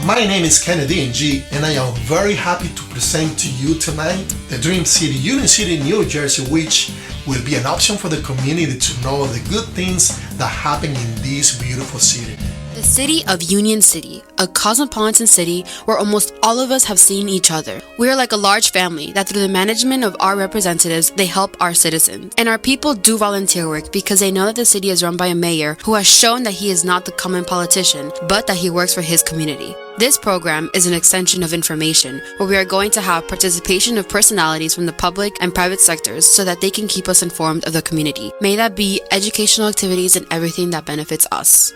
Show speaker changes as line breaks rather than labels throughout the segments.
My name is Kennedy Ng, and I am very happy to present to you tonight the Dream City, Union City, New Jersey, which will be an option for the community to know the good things that happen in this beautiful city.
The city of Union City, a cosmopolitan city where almost all of us have seen each other. We are like a large family that through the management of our representatives, they help our citizens. And our people do volunteer work because they know that the city is run by a mayor who has shown that he is not the common politician, but that he works for his community. This program is an extension of information where we are going to have participation of personalities from the public and private sectors so that they can keep us informed of the community. May that be educational activities and everything that benefits us.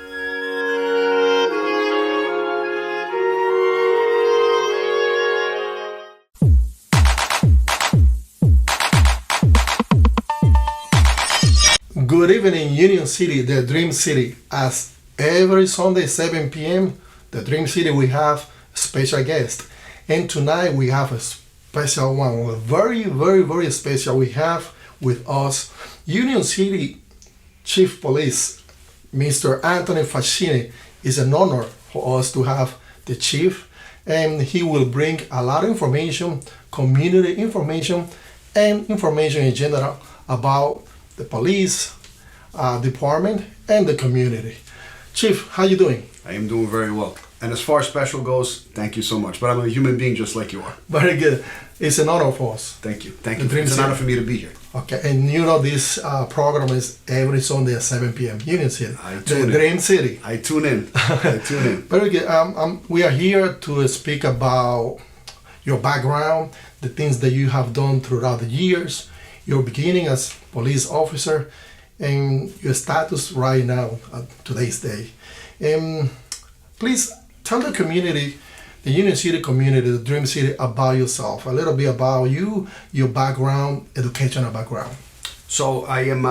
Good evening, Union City, the Dream City. As every Sunday, 7 p.m., the Dream City, we have a special guest. And tonight we have a special one, very, very, very special. We have with us Union City Chief Police, Mr. Anthony Facchini. It's an honor for us to have the chief, and he will bring a lot of information, community information, and information in general about the police department and the community. Chief, how you doing?
I am doing very well. And as far as special goes, thank you so much. But I'm a human being just like you are.
Very good. It's an honor for us.
Thank you. Thank you.
The Dream
It's an
City.
honor for me to be here.
Okay, and you know this program is every Sunday at 7 p.m. Union City,
I
the
tune in.
Dream City.
I tune in. I tune in.
Very good. We are here to speak about your background, the things that you have done throughout the years, your beginning as police officer, and your status right now at today's day. Please tell the community, the Union City community, the Dream City, about yourself, a little bit about you, your background, educational background.
So I'm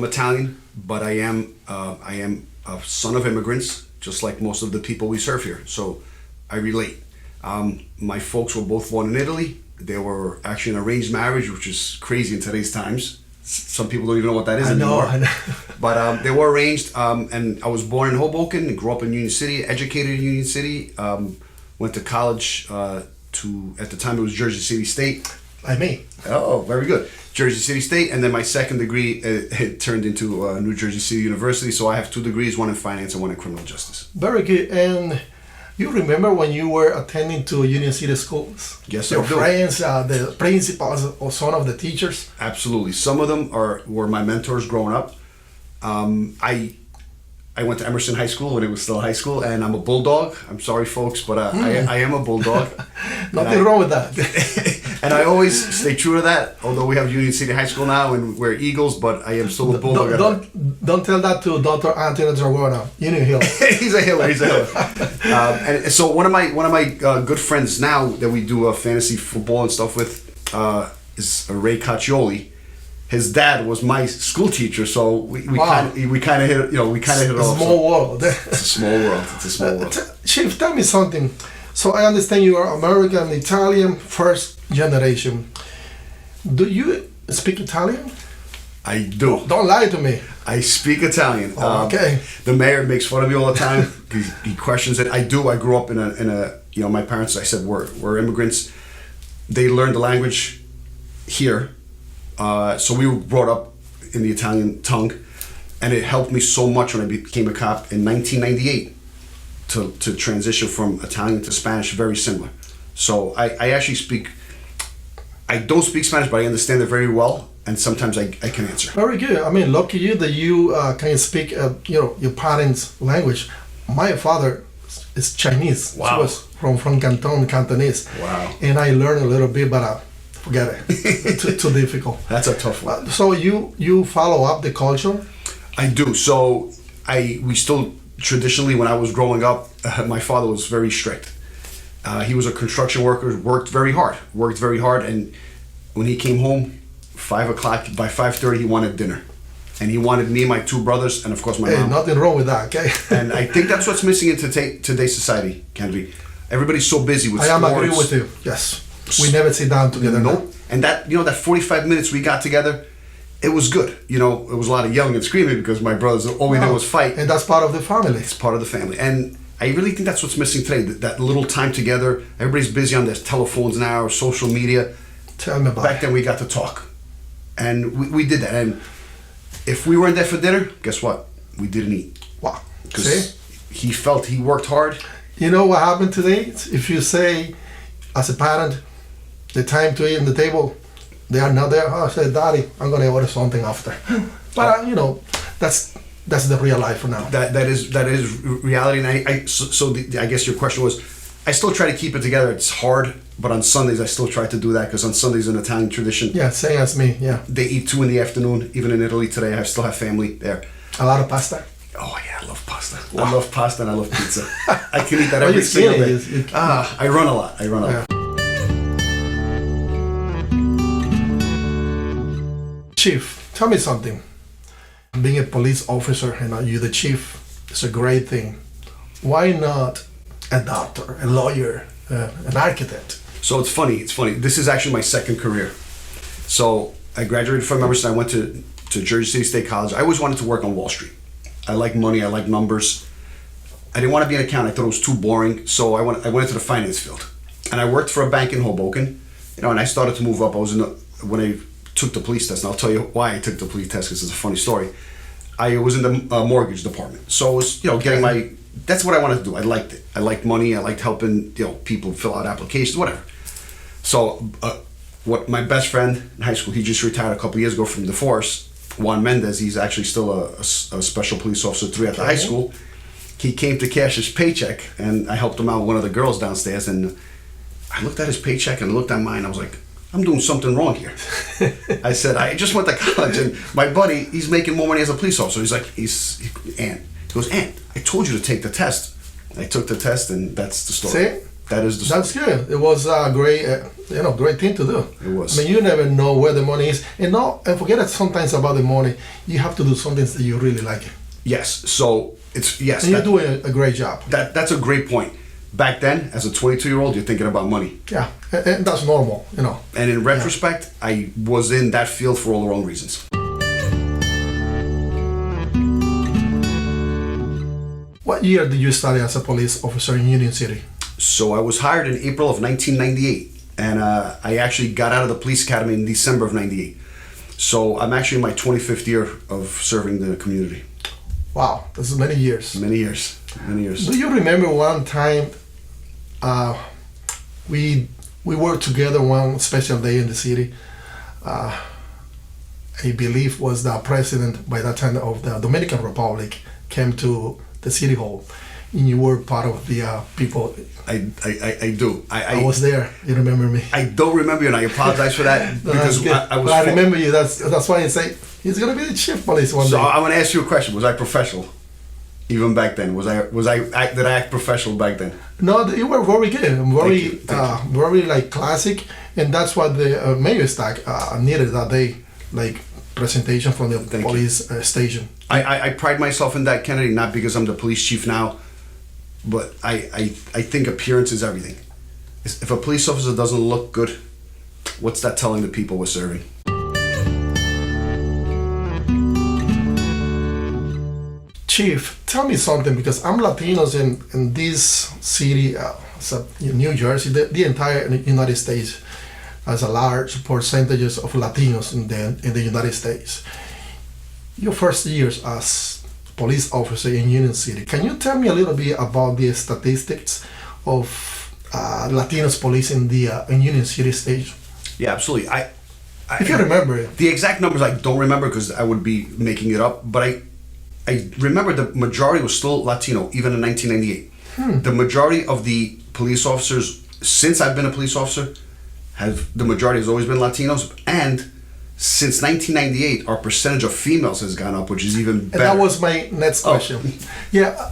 Italian, but I am a son of immigrants, just like most of the people we serve here. So I relate. My folks were both born in Italy. They were actually an arranged marriage, which is crazy in today's times. Some people don't even know what that is anymore.
I know.
But they were arranged, and I was born in Hoboken and grew up in Union City, educated in Union City, went to college at the time it was Jersey City State.
Like me.
Oh, very good. Jersey City State, and then my second degree it turned into New Jersey City University, so I have 2 degrees, one in finance and one in criminal justice.
Very good. And you remember when you were attending to Union City schools?
Yes,
your
I do.
friends, the principals, or some of the teachers?
Absolutely. Some of them were my mentors growing up. I went to Emerson High School when it was still high school, and I'm a bulldog. I'm sorry, folks, but I am a bulldog.
Nothing wrong with that.
And I always stay true to that, although we have Union City High School now and we're Eagles, but I am still a bulldog.
Don't tell that to Dr. Anthony Dragona. Union Hill.
He's a Hiller. And so one of my good friends now that we do fantasy football and stuff with is Ray Caccioli. His dad was my school teacher, so we kind of hit it off.
Small world.
It's a small world. It's a small world.
Chief, tell me something. So I understand you are American, Italian, first generation. Do you speak Italian?
I do.
Don't lie to me.
I speak Italian.
Okay.
The mayor makes fun of me all the time. He questions it. I do. I grew up in a my parents, I said, were immigrants. They learned the language here. So we were brought up in the Italian tongue, and it helped me so much when I became a cop in 1998 to transition from Italian to Spanish, very similar. So I actually I don't speak Spanish, but I understand it very well, and sometimes I can answer.
Very good. I mean, lucky you that you can speak your parents' language. My father is Chinese.
Wow.
He was from Cantonese.
Wow.
And I learned a little bit, but forget it. too difficult.
That's a tough one.
So you follow up the culture?
I do. So we still traditionally, when I was growing up, my father was very strict. He was a construction worker, worked very hard, and when he came home, 5 o'clock, by 5:30 he wanted dinner. And he wanted me, my 2 brothers, and of course my mom.
Nothing wrong with that, okay?
And I think that's what's missing in today's society, Kennedy. Everybody's so busy with sports.
I am agree with you, yes. We never sit down together.
Nope. And that 45 minutes we got together, it was good. It was a lot of yelling and screaming because my brothers, all we did was fight.
And that's part of the family.
It's part of the family. And I really think that's what's missing today. That little time together. Everybody's busy on their telephones now, or social media.
Tell me about
Back
it.
then we got to talk. And we did that. And if we weren't there for dinner, guess what? We didn't eat.
Wow.
Because
See?
he felt he worked hard.
You know what happened today? If you say, as a parent, the time to eat on the table, they are not there. Oh, I said, Daddy, I'm going to order something after. But, that's the real life for now.
That is reality. And I guess your question was, I still try to keep it together. It's hard, but on Sundays I still try to do that, because on Sundays in Italian tradition,
Yeah, same as me, yeah.
they eat 2 in the afternoon. Even in Italy today, I still have family there.
A lot of pasta.
Oh yeah, I love pasta. I love pasta and I love pizza. I can eat that
Well,
every
you
single
feel
day.
it.
I run a lot.
Yeah. Chief, tell me something. Being a police officer and you're the chief, it's a great thing. Why not a doctor, a lawyer, an architect?
So it's funny. This is actually my second career. So I graduated from Emerson. I went to Jersey City State College. I always wanted to work on Wall Street. I like money. I like numbers. I didn't want to be an accountant. I thought it was too boring. So I went into the finance field, and I worked for a bank in Hoboken. And I started to move up. When I took the police test, and I'll tell you why I took the police test, because it's a funny story. I was in the mortgage department, so I was getting my. That's what I wanted to do. I liked it. I liked money. I liked helping people fill out applications, whatever. So what my best friend in high school, he just retired a couple years ago from the force. Juan Mendez, he's actually still a special police officer 3 at the high school. He came to cash his paycheck, and I helped him out with one of the girls downstairs, and I looked at his paycheck and I looked at mine. I was like, I'm doing something wrong here. I said, I just went to college, and my buddy, he's making more money as a police officer. He's like, Ant. He goes, Ant, I told you to take the test. I took the test, and that's the story.
See?
That is the story.
That's good. It was a great, great thing to do.
It was.
I mean, you never know where the money is, and forget it. Sometimes about the money, you have to do something that you really like.
Yes. So it's yes.
And you're doing a great job.
That's a great point. Back then, as a 22-year-old, you're thinking about money.
Yeah, and that's normal,
And in retrospect, I was in that field for all the wrong reasons.
What year did you study as a police officer in Union City?
So I was hired in April of 1998, and I actually got out of the police academy in December of 98. So I'm actually in my 25th year of serving the community.
Wow, that's many years.
Many years.
Do you remember one time we worked together one special day in the city? I believe was the president by that time of the Dominican Republic came to the city hall, and you were part of the people.
I do.
I was there. You remember me?
I don't remember you, and I apologize for that because I was.
But I remember you. That's why I say he's gonna be the chief police one day.
So I want to ask you a question. Was I professional? Even back then, did I act professional back then?
No, you were very good, very like classic, and that's what the mayor stack needed that day, like presentation from the police station.
I pride myself in that, Kennedy, not because I'm the police chief now, but I think appearance is everything. If a police officer doesn't look good, what's that telling the people we're serving?
Chief, tell me something, because I'm Latinos in this city, New Jersey, the entire United States has a large percentages of Latinos in the United States. Your first years as police officer in Union City, can you tell me a little bit about the statistics of Latinos police in Union City state?
Yeah, absolutely.
If you remember it.
The exact numbers I don't remember because I would be making it up, but I remember the majority was still Latino, even in 1998. The majority of the police officers, since I've been a police officer, the majority has always been Latinos, and since 1998, our percentage of females has gone up, which is even better.
And that was my next question. Yeah,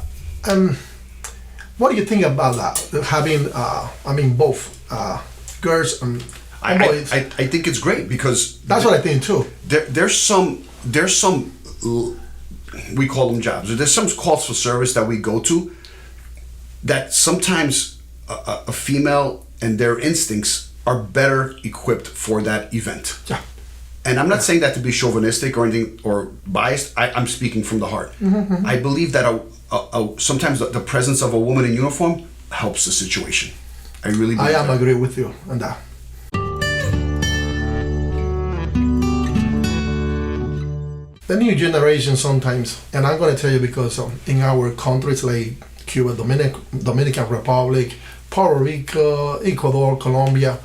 what do you think about that? Having both girls and boys.
I think it's great because
that's what I think too.
There's some we call them jobs. There's some calls for service that we go to that sometimes a female and their instincts are better equipped for that event.
Yeah.
And I'm not saying that to be chauvinistic or anything or biased. I'm speaking from the heart. I believe that sometimes the presence of a woman in uniform helps the situation. I really believe
I am agree with you on that. The new generation sometimes, and I'm going to tell you because in our countries like Cuba, Dominican Republic, Puerto Rico, Ecuador, Colombia,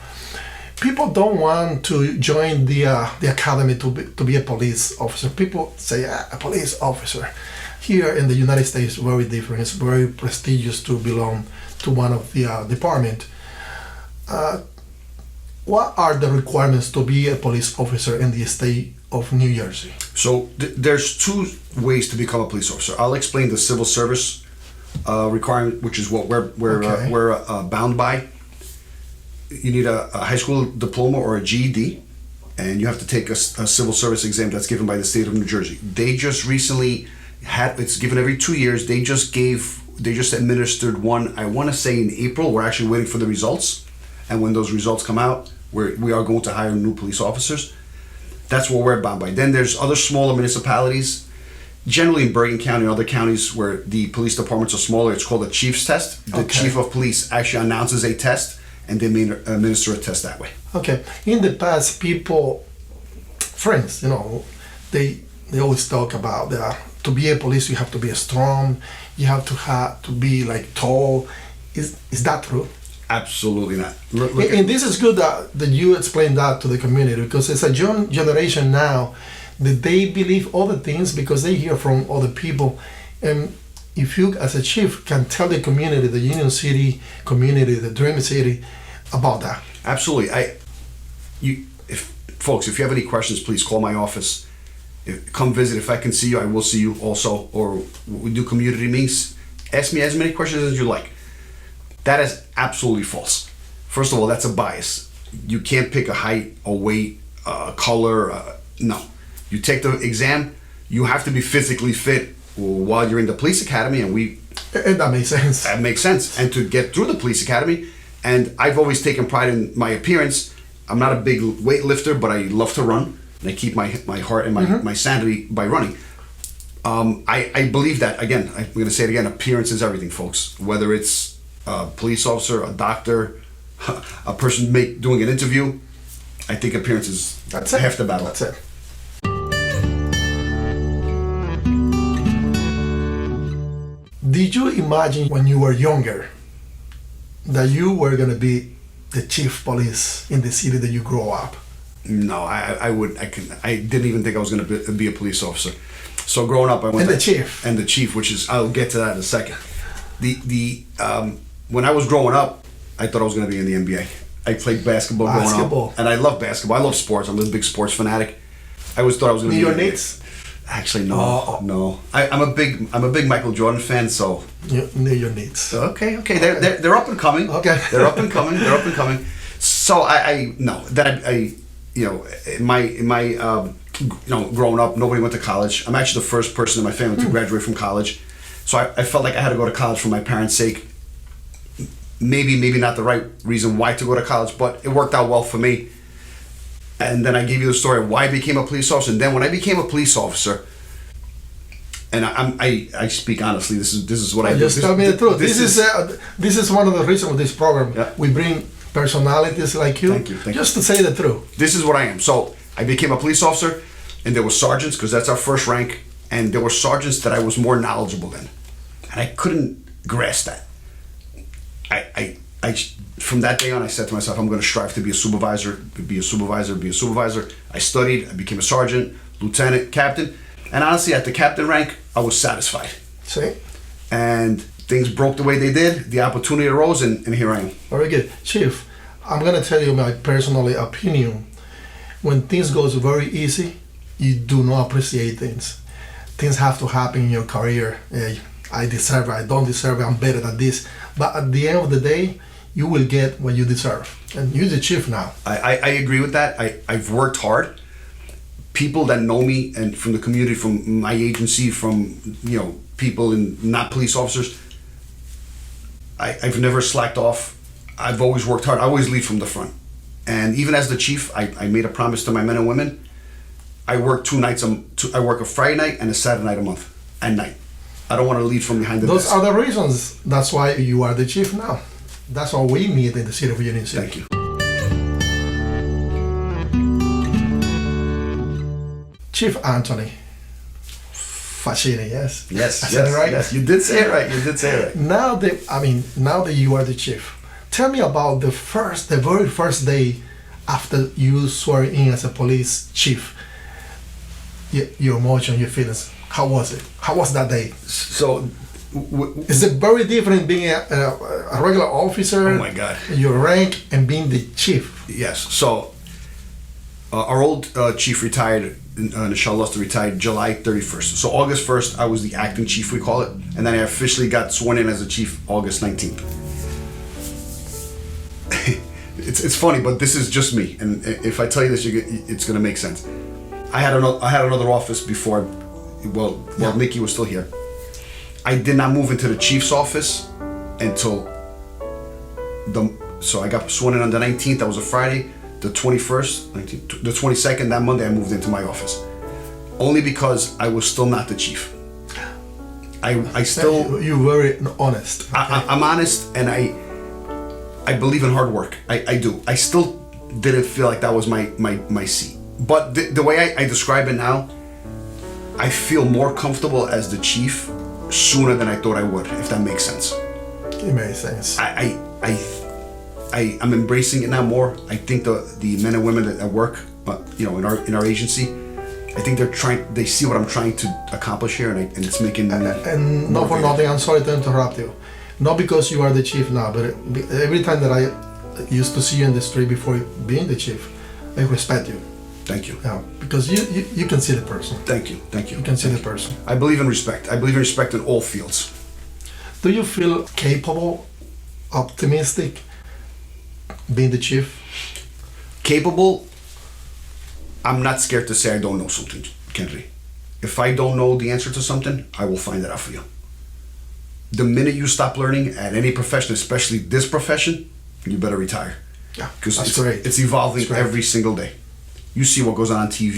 people don't want to join the academy to be a police officer. People say a police officer. Here in the United States, very different. It's very prestigious to belong to one of the department. What are the requirements to be a police officer in the state of New Jersey?
So there's two ways to become a police officer. I'll explain the civil service requirement, which is what we're bound by. You need a high school diploma or a GED, and you have to take a civil service exam that's given by the state of New Jersey. They just recently it's given every 2 years. They just administered one, I want to say in April. We're actually waiting for the results. And when those results come out, we are going to hire new police officers. That's what we're bound by. Then there's other smaller municipalities, generally in Bergen County and other counties where the police departments are smaller. It's called a chief's test. The chief of police actually announces a test, and they may administer a test that way.
Okay. In the past, friends, they always talk about to be a police, you have to be strong, you have to be like tall. Is that true?
Absolutely not.
And this is good that you explain that to the community, because it's a young generation now that they believe all the things because they hear from other people. And if you, as a chief, can tell the community, the Union City community, the Dream City, about that.
Absolutely. Folks, if you have any questions, please call my office. Come visit. If I can see you, I will see you also. Or we do community meetings. Ask me as many questions as you like. That is absolutely false. First of all, that's a bias. You can't pick a height, a weight, a color. No. You take the exam. You have to be physically fit while you're in the police academy,
and that makes sense.
That makes sense. And to get through the police academy, and I've always taken pride in my appearance. I'm not a big weightlifter, but I love to run, and I keep my heart and my sanity by running. I believe that, again, I'm going to say it again, appearance is everything, folks. Whether it's a police officer, a doctor, a person doing an interview, I think appearance is half the battle.
That's it. Did you imagine when you were younger that you were going to be the chief police in the city that you grew up?
No, I didn't even think I was going to be a police officer. So growing up, I went
the chief,
which is, I'll get to that in a second. When I was growing up, I thought I was going to be in the NBA. I played basketball growing up, and I love basketball. I love sports. I'm a big sports fanatic. I always thought I was going to be.
New York Knicks?
Actually, no, no. I'm a big Michael Jordan fan. So
New York Knicks.
Okay. They're up and coming.
Okay,
they're up and coming. So I in my growing up, nobody went to college. I'm actually the first person in my family to graduate from college. So I felt like I had to go to college for my parents' sake. Maybe not the right reason why to go to college, but it worked out well for me. And then I gave you the story of why I became a police officer. And then when I became a police officer, and I speak honestly, this is what I do.
Just tell me the truth. This is one of the reasons of this program.
Yeah.
We bring personalities like you.
Thank you.
Just to say the truth.
This is what I am. So I became a police officer, and there were sergeants, because that's our first rank, and there were sergeants that I was more knowledgeable than, and I couldn't grasp that. I from that day on, I said to myself, I'm going to strive to be a supervisor. I studied, I became a sergeant, lieutenant, captain, and honestly, at the captain rank, I was satisfied.
See?
And things broke the way they did, the opportunity arose, and here I am.
Very good. Chief, I'm going to tell you my personal opinion. When things goes very easy, you do not appreciate things. Things have to happen in your career. I deserve it, I don't deserve it, I'm better than this. But at the end of the day, you will get what you deserve. And you're the chief now.
I agree with that. I've worked hard. People that know me and from the community, from my agency, from people and not police officers, I've never slacked off. I've always worked hard. I always lead from the front. And even as the chief, I made a promise to my men and women I work I work a Friday night and a Saturday night a month at night. I don't want to lead from behind the
Those
desk.
are the reasons. That's why you are the chief now. That's why we meet in the city of Union City.
Thank you.
Chief Anthony Facchini, yes?
Yes,
I said it right?
yes. You did say it right. You did say it right.
Now that you are the chief, tell me about the very first day after you swore in as a police chief. Your emotion, your feelings. How was it? How was that day?
So,
Is it very different being a regular officer?
Oh my God.
Your rank and being the chief.
yes. So, our old chief retired. Nichelle Luster retired July 31st. So August 1st, I was the acting chief, we call it, and then I officially got sworn in as a chief August 19th. It's funny, but this is just me, and if I tell you this, it's going to make sense. I had another office before. While Mickey was still here. I did not move into the chief's office until so I got sworn in on the 19th. That was a Friday. The 21st, the 22nd, that Monday, I moved into my office. Only because I was still not the chief. I still...
You're very honest. Okay?
I'm honest, and I believe in hard work. I do. I still didn't feel like that was my seat. But the way I describe it now, I feel more comfortable as the chief sooner than I thought I would, if that makes sense.
It makes sense.
I'm embracing it now more. I think the men and women that work, in our agency, I think they see what I'm trying to accomplish here, and it's making me.
And not for nothing, I'm sorry to interrupt you. Not because you are the chief now, but every time that I used to see you in the street before being the chief, I respect you.
Thank you.
Yeah, because you can see the person.
Thank you.
You can see the person.
I believe in respect. I believe in respect in all fields.
Do you feel capable, optimistic, being the chief?
Capable. I'm not scared to say I don't know something, Kenry. If I don't know the answer to something, I will find it out for you. The minute you stop learning at any profession, especially this profession, you better retire.
Yeah,
because
that's great.
It's evolving
That's great.
every single day. You see what goes on TV.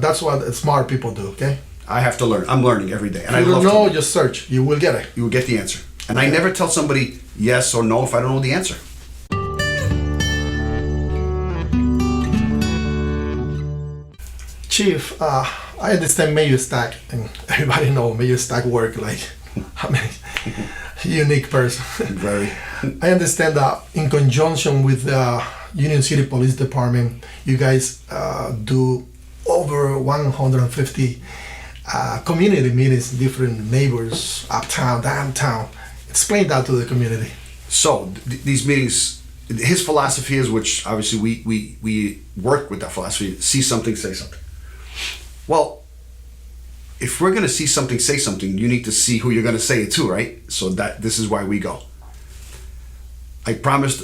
That's what smart people do. Okay.
I have to learn. I'm learning every day, and
If
I
you
love
don't know,
to.
just search. You will get it.
You will get the answer. And I never tell somebody yes or no if I don't know the answer.
Chief, I understand Mayor Stack, and everybody know Mayor Stack work like, unique person.
Very.
I understand that in conjunction with the Union City Police Department, you guys do over 150 community meetings, different neighbors, uptown, downtown. Explain that to the community.
So these meetings, his philosophy is, which obviously we work with that philosophy: see something, say something. Well, if we're going to see something, say something, you need to see who you're going to say it to, right? So this is why we go. I promised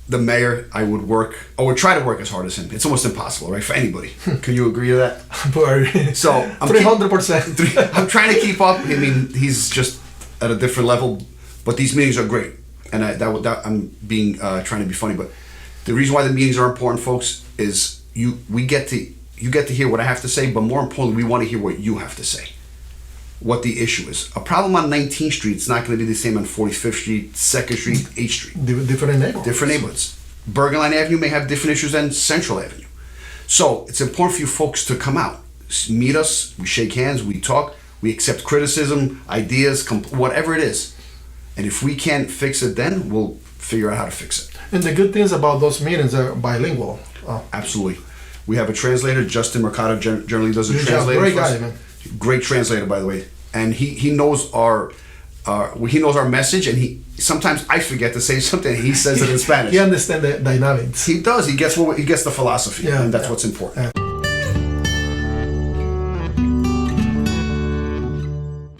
the mayor I would would try to work as hard as him. It's almost impossible, right, for anybody. Can you agree to that? So I'm
300%.
I'm trying to keep up. I mean, he's just at a different level, but these meetings are great, and I'm being trying to be funny, but the reason why the meetings are important, folks, is you get to hear what I have to say, but more importantly, we want to hear what you have to say. What the issue is. A problem on 19th Street is not going to be the same on 45th Street, 2nd Street, 8th Street.
Different neighborhoods.
Different neighborhoods. Bergen Line Avenue may have different issues than Central Avenue. So it's important for you folks to come out, meet us, we shake hands, we talk, we accept criticism, ideas, whatever it is. And if we can't fix it then, we'll figure out how to fix it.
And the good things about those meetings are bilingual.
Absolutely. We have a translator. Justin Mercado generally does a
You're a
translator.
great
for us.
guy, man.
Great translator, by the way. And he knows our message, and sometimes I forget to say something, and he says it in Spanish.
He understands the dynamics.
He does. He gets the philosophy, and that's what's important.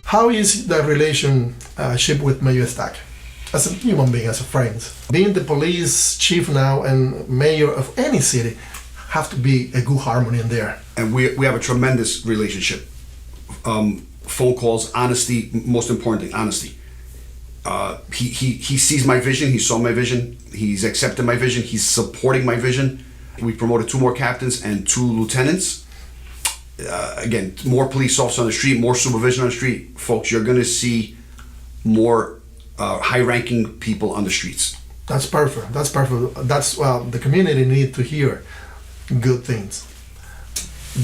How is the relationship with Mayor Stack? As a human being, as a friend. Being the police chief now and mayor of any city, have to be a good harmony in there.
And we have a tremendous relationship. Phone calls, honesty, most important thing, honesty. He sees my vision, he saw my vision, he's accepted my vision, he's supporting my vision. We promoted 2 more captains and 2 lieutenants. again, more police officers on the street, more supervision on the street, folks, you're going to see more high-ranking people on the streets.
That's perfect. That's perfect. That's the community need to hear good things.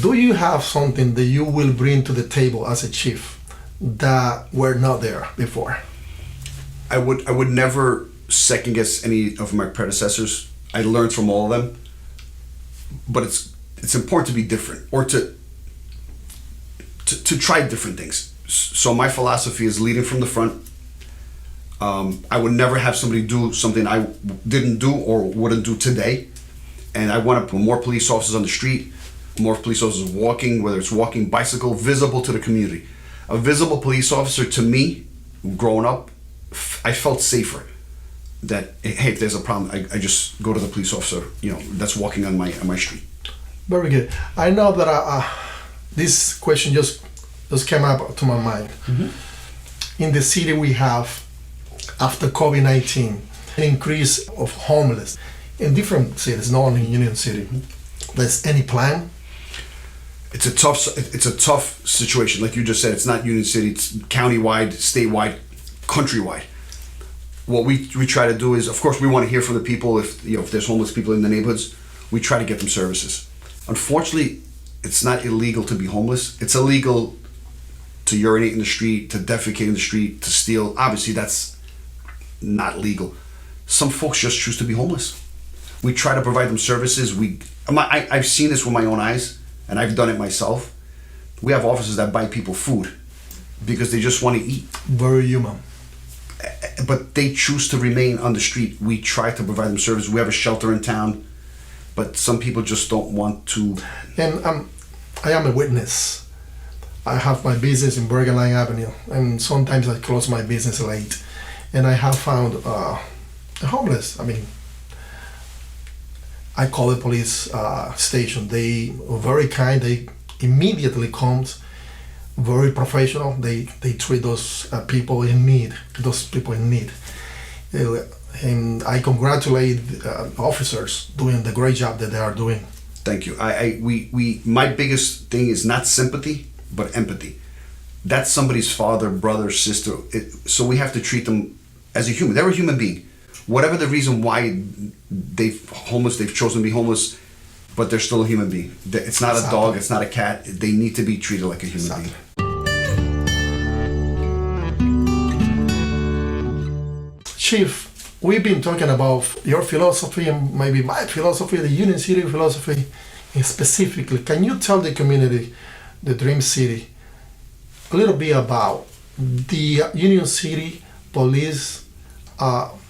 Do you have something that you will bring to the table as a chief that were not there before?
I would never second guess any of my predecessors. I learned from all of them, but it's important to be different or to try different things. So my philosophy is leading from the front. I would never have somebody do something I didn't do or wouldn't do today. And I want to put more police officers on the street, more police officers walking, whether it's walking, bicycle, visible to the community. A visible police officer, to me, growing up, I felt safer. That, hey, if there's a problem, I just go to the police officer, that's walking on my street.
Very good. I know that this question just came up to my mind. Mm-hmm. In the city we have, after COVID-19, an increase of homeless in different cities, not only in Union City. There's any plan?
It's a tough situation. Like you just said, it's not Union City, it's countywide, statewide, countrywide. What we try to do is, of course, we want to hear from the people. If there's homeless people in the neighborhoods, we try to get them services. Unfortunately, it's not illegal to be homeless. It's illegal to urinate in the street, to defecate in the street, to steal. Obviously, that's not legal. Some folks just choose to be homeless. We try to provide them services. I've seen this with my own eyes, and I've done it myself. We have officers that buy people food because they just want to eat.
Very human.
But they choose to remain on the street. We try to provide them service. We have a shelter in town, but some people just don't want to.
And I am a witness. I have my business in Bergen Line Avenue, and sometimes I close my business late, and I have found a homeless. I call the police station. They are very kind. They immediately comes. Very professional. They treat those people in need. And I congratulate officers doing the great job that they are doing.
Thank you. My biggest thing is not sympathy, but empathy. That's somebody's father, brother, sister. So we have to treat them as a human. They're a human being. Whatever the reason why they've chosen to be homeless, but they're still a human being. It's not a dog, it's not a cat. They need to be treated like a human being.
Chief, we've been talking about your philosophy and maybe my philosophy, the Union City philosophy specifically. Can you tell the community, the Dream City, a little bit about the Union City Police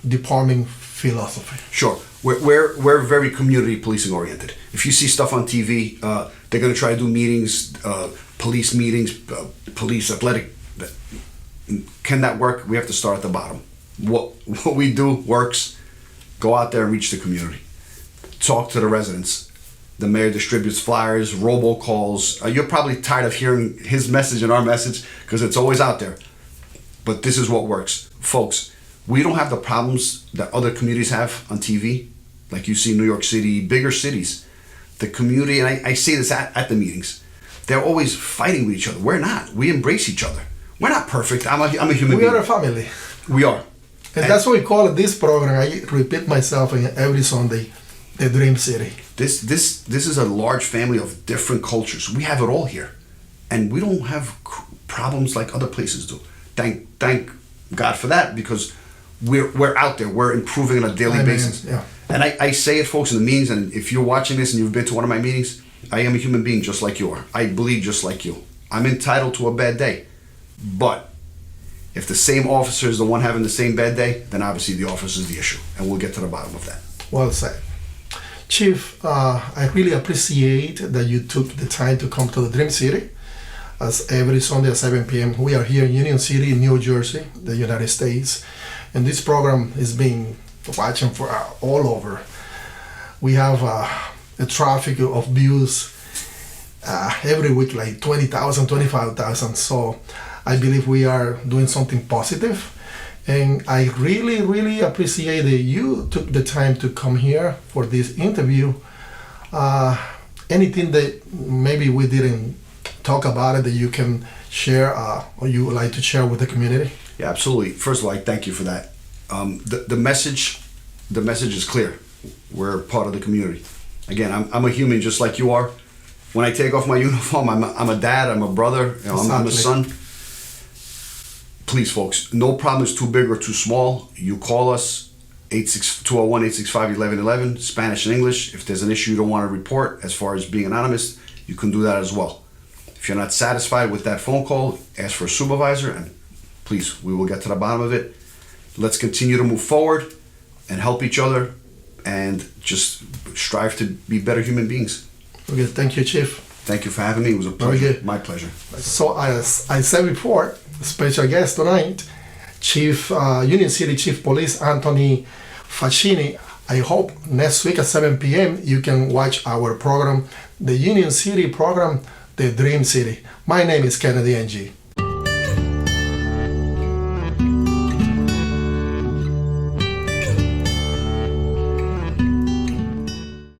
Department philosophy?
Sure. We're very community policing oriented. If you see stuff on TV, they're going to try to do meetings, police meetings, police athletic. Can that work? We have to start at the bottom. What we do works. Go out there and reach the community. Talk to the residents. The mayor distributes flyers, robocalls. You're probably tired of hearing his message and our message because it's always out there. But this is what works. Folks, we don't have the problems that other communities have on TV, like you see in New York City, bigger cities. The community, and I say this at the meetings, they're always fighting with each other. We're not. We embrace each other. We're not perfect. I'm a human being.
We are a family.
We are.
And that's what we call it, this program. I repeat myself every Sunday, the Dream City.
This is a large family of different cultures. We have it all here. And we don't have problems like other places do. Thank God for that, because we're out there. We're improving on a daily basis.
Yeah.
And I say it, folks, in the meetings, and if you're watching this and you've been to one of my meetings, I am a human being just like you are. I bleed just like you. I'm entitled to a bad day. But if the same officer is the one having the same bad day, then obviously the officer is the issue. And we'll get to the bottom of that.
Well said. Chief, I really appreciate that you took the time to come to the Dream City. As every Sunday at 7 p.m. We are here in Union City, New Jersey, the United States. And this program is being watched for all over. We have a traffic of views every week, like 20,000, 25,000. So I believe we are doing something positive. And I really, really appreciate that you took the time to come here for this interview. Anything that maybe we didn't talk about it that you can share or you would like to share with the community?
Yeah, absolutely. First of all, I thank you for that. The message is clear. We're part of the community. Again, I'm a human just like you are. When I take off my uniform, I'm a dad, I'm a brother, I'm a son. Please, folks, no problem is too big or too small. You call us, 201-865-1111, Spanish and English. If there's an issue you don't want to report as far as being anonymous, you can do that as well. If you're not satisfied with that phone call, ask for a supervisor, and please, we will get to the bottom of it. Let's continue to move forward and help each other and just strive to be better human beings.
Okay, thank you, Chief.
Thank you for having me. It was a pleasure.
Okay.
My pleasure.
So as I said before, special guest tonight, Union City Chief Police Anthony Facchini. I hope next week at 7 p.m. you can watch our program, the Union City program, The Dream City. My name is Kennedy NG.